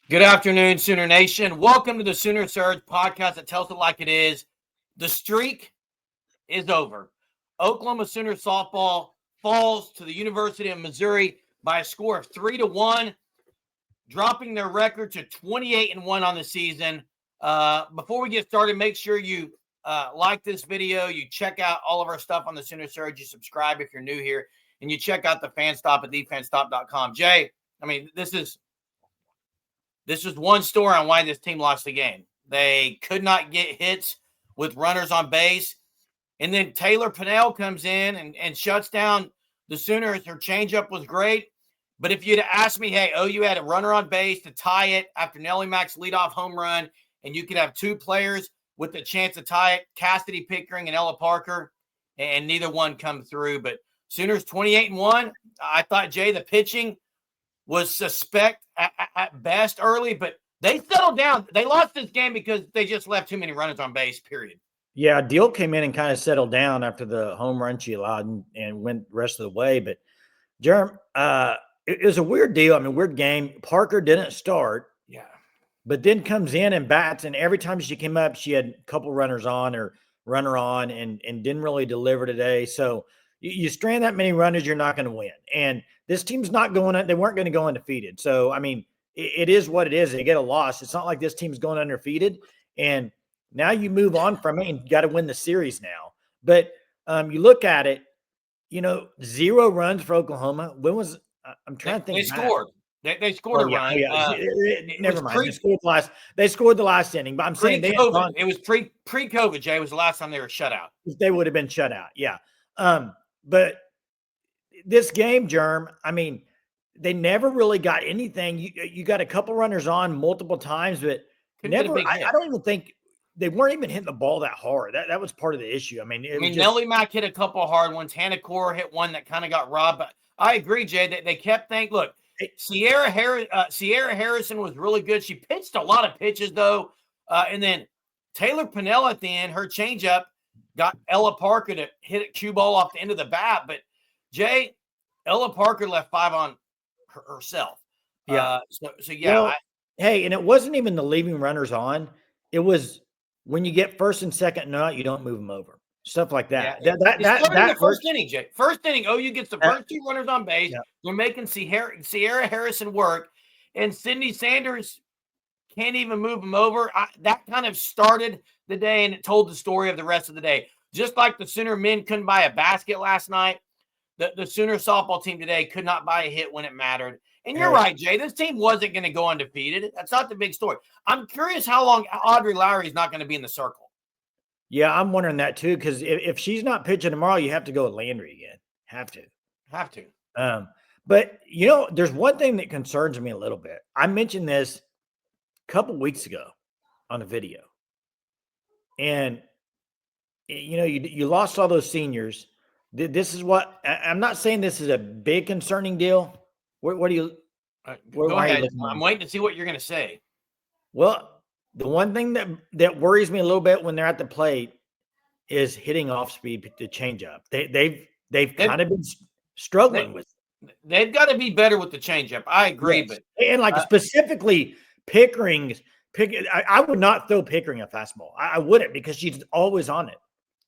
Good afternoon, Sooner Nation. Welcome to the Sooner Surge podcast that tells it like it is. The streak is over. Oklahoma Sooner softball falls to the University of Missouri by a score of 3-1, dropping their record to 28-1 on the season. Before we get started, make sure you like this video. You check out all of our stuff on the Sooner Surge. You subscribe if you're new here, and you check out the Fan Stop at thefanstop.com. Jay, this is one story on why this team lost the game. They could not get hits with runners on base. And then Taylor Pennell comes in and shuts down the Sooners. Her changeup was great. But if you'd asked me, hey, OU had a runner on base to tie it after NellyMc's leadoff home run, and you could have two players with the chance to tie it, Cassidy Pickering and Ella Parker, and neither one come through. But Sooners 28-1. I thought, Jay, the pitching was suspect at best early, but they settled down. They lost this game because they just left too many runners on base, period. Yeah, Deal came in and kind of settled down after the home run she allowed and went the rest of the way. But, Jerem, it was a weird deal. Weird game. Parker didn't start. Yeah. But then comes in and bats, and every time she came up, she had a couple runners on or runner on and didn't really deliver today. So you strand that many runners, you're not going to win. And this team's not they weren't going to go undefeated. So, it is what it is. They get a loss. It's not like this team's going undefeated. And now you move on from it and you got to win the series now. But you look at it, 0 runs for Oklahoma. I'm trying to think. They scored. They scored a run. Yeah. Never mind. They scored the last inning. But I'm saying it was pre-COVID, Jay. It was the last time they were shut out. They would have been shut out. Yeah. But this game, Germ, they never really got anything. You got a couple runners on multiple times, but never. I don't even think they weren't even hitting the ball that hard. That was part of the issue. Nelly Mack hit a couple of hard ones. Hannah Core hit one that kind of got robbed. But I agree, Jay, that they kept thinking, look, Sierra Harrison was really good. She pitched a lot of pitches, though. And then Taylor Pennell at the end, her changeup got Ella Parker to hit a cue ball off the end of the bat. But, Jay, Ella Parker left 5 on herself. Yeah. Well, and it wasn't even the leaving runners on. It was when you get first and second out, you don't move them over. Stuff like that. Yeah. That first inning, Jay. First inning, OU gets the first 2 runners on base. Yeah. They're making Sierra Harrison work, and Sydney Sanders can't even move them over. That kind of started the day, and it told the story of the rest of the day. Just like the Sooner men couldn't buy a basket last night, the Sooner softball team today could not buy a hit when it mattered. And you're right, Jay. This team wasn't going to go undefeated. That's not the big story. I'm curious how long Audrey Lowry is not going to be in the circle. Yeah, I'm wondering that too, because if she's not pitching tomorrow, you have to go with Landry again. Have to. But, there's one thing that concerns me a little bit. I mentioned this a couple weeks ago on a video. And, you lost all those seniors. This is what – I'm not saying this is a big concerning deal. What do you go ahead. I'm waiting to see what you're going to say. Well, the one thing that worries me a little bit when they're at the plate is hitting off speed to change up. They've kind of been struggling with it. They've got to be better with the changeup. I agree, yes. But specifically Pickering. I would not throw Pickering a fastball. I wouldn't, because she's always on it.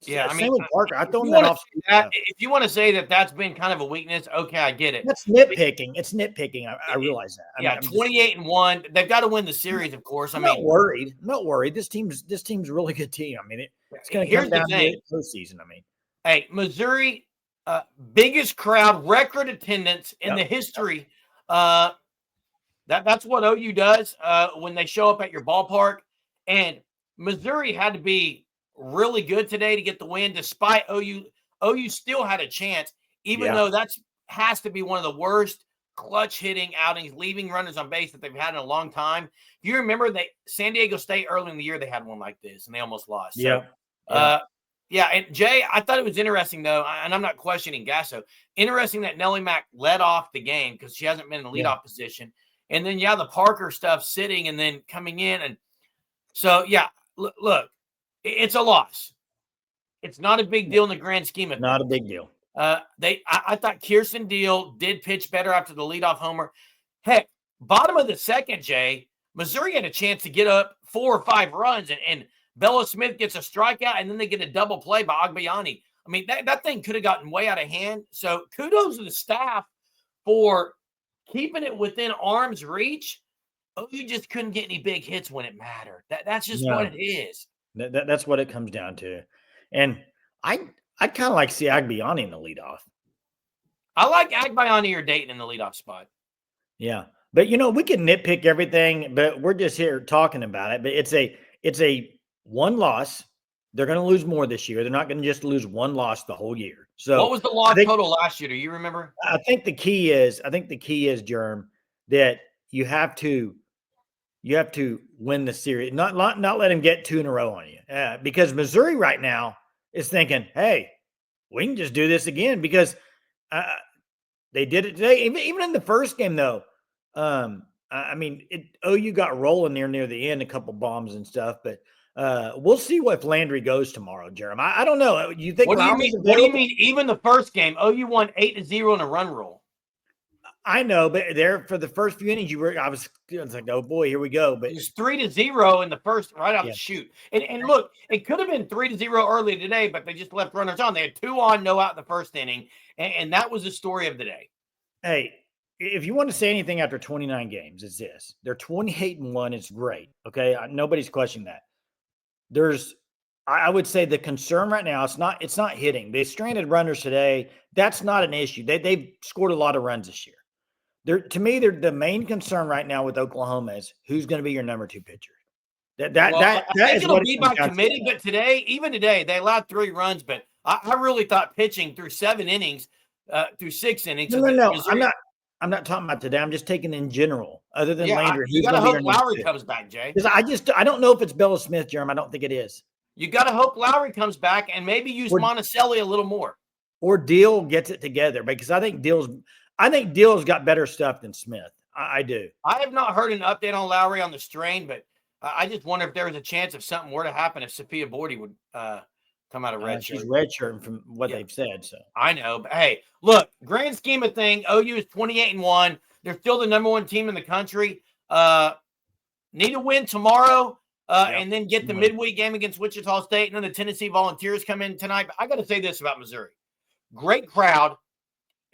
Yeah, same with Parker. I throw that off. If you want to say that's been kind of a weakness, okay, I get it. That's nitpicking. It's nitpicking. I realize that. 28-1. They've got to win the series, of course. I'm not worried. This team's a really good team. It's going to come down to the postseason. Hey, Missouri, biggest crowd, record attendance in the history. That's what OU does when they show up at your ballpark. And Missouri had to be really good today to get the win, despite OU still had a chance, even though that's has to be one of the worst clutch hitting outings, leaving runners on base that they've had in a long time. If you remember, San Diego State early in the year, they had one like this and they almost lost. Yeah. And Jay, I thought it was interesting though, and I'm not questioning Gasso. Interesting that Nelly Mack led off the game because she hasn't been in the leadoff position. And then the Parker stuff sitting and then coming in. And so look, it's a loss. It's not a big deal in the grand scheme of things. Not a big deal. I thought Kirsten Deal did pitch better after the leadoff homer. Heck, bottom of the second, Jay, Missouri had a chance to get up 4 or 5 runs, and Bella Smith gets a strikeout, and then they get a double play by Agbayani. I mean, that thing could have gotten way out of hand. So kudos to the staff for keeping it within arm's reach. You just couldn't get any big hits when it mattered. That's just what it is. That's what it comes down to. And I'd kind of like to see Agbayani in the leadoff. I like Agbayani or Dayton in the leadoff spot. Yeah. But, we can nitpick everything, but we're just here talking about it. But it's a one loss. They're going to lose more this year. They're not going to just lose one loss the whole year. So what was the loss total last year? Do you remember? I think the key is, Germ, that you have to win the series, not let him get 2 in a row on you. Because Missouri right now is thinking, hey, we can just do this again, because they did it today. Even in the first game, though, OU got rolling near the end, a couple bombs and stuff, but we'll see if Landry goes tomorrow, Jeremy. I don't know. You think? What do you mean? Even the first game, OU won 8-0 in a run rule. I know, but there for the first few innings, I was like, oh boy, here we go. But it was 3-0 in the first, right out the chute. And look, it could have been 3-0 early today, but they just left runners on. They had 2 on, no out in the first inning, and that was the story of the day. Hey, if you want to say anything after 29 games, it's this: they're 28-1. It's great. Okay, nobody's questioning that. I would say the concern right now, it's not hitting. They stranded runners today. That's not an issue. They've scored a lot of runs this year. To me, the main concern right now with Oklahoma is who's going to be your number 2 pitcher. I think it'll be by committee, but even today, they allowed 3 runs, but I really thought pitching through 7 innings, through 6 innings. No. I'm not talking about today. I'm just taking in general. Other than Landry, you got to hope Lowry comes back, Jay. Because I don't know if it's Bella Smith, Jeremy. I don't think it is. You got to hope Lowry comes back and maybe use Monticelli a little more, or Deal gets it together, because I think Deal's got better stuff than Smith. I do. I have not heard an update on Lowry on the strain, but I just wonder if there was a chance if something were to happen, if Sophia Bordy would come out of redshirt. She's redshirting from what they've said. So I know, but hey, look, grand scheme of thing, OU is 28-1. They're still the number 1 team in the country. Need a win tomorrow, and then get the midweek game against Wichita State, and then the Tennessee Volunteers come in tonight. But I got to say this about Missouri: great crowd,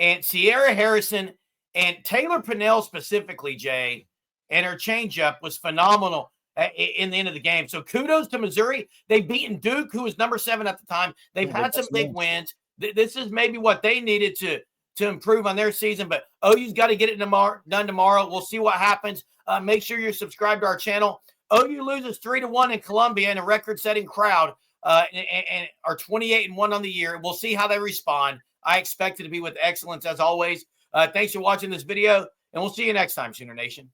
and Sierra Harrison and Taylor Pinnell specifically, Jay, and her changeup was phenomenal in the end of the game. So kudos to Missouri. They've beaten Duke, who was number 7 at the time. They've had some big wins. This is maybe what they needed to improve on their season, but OU's got to get it done tomorrow. We'll see what happens. Make sure you're subscribed to our channel. OU loses 3-1 in Columbia in a record-setting crowd, and are 28-1 on the year. We'll see how they respond. I expect it to be with excellence as always. Thanks for watching this video, and we'll see you next time, Sooner Nation.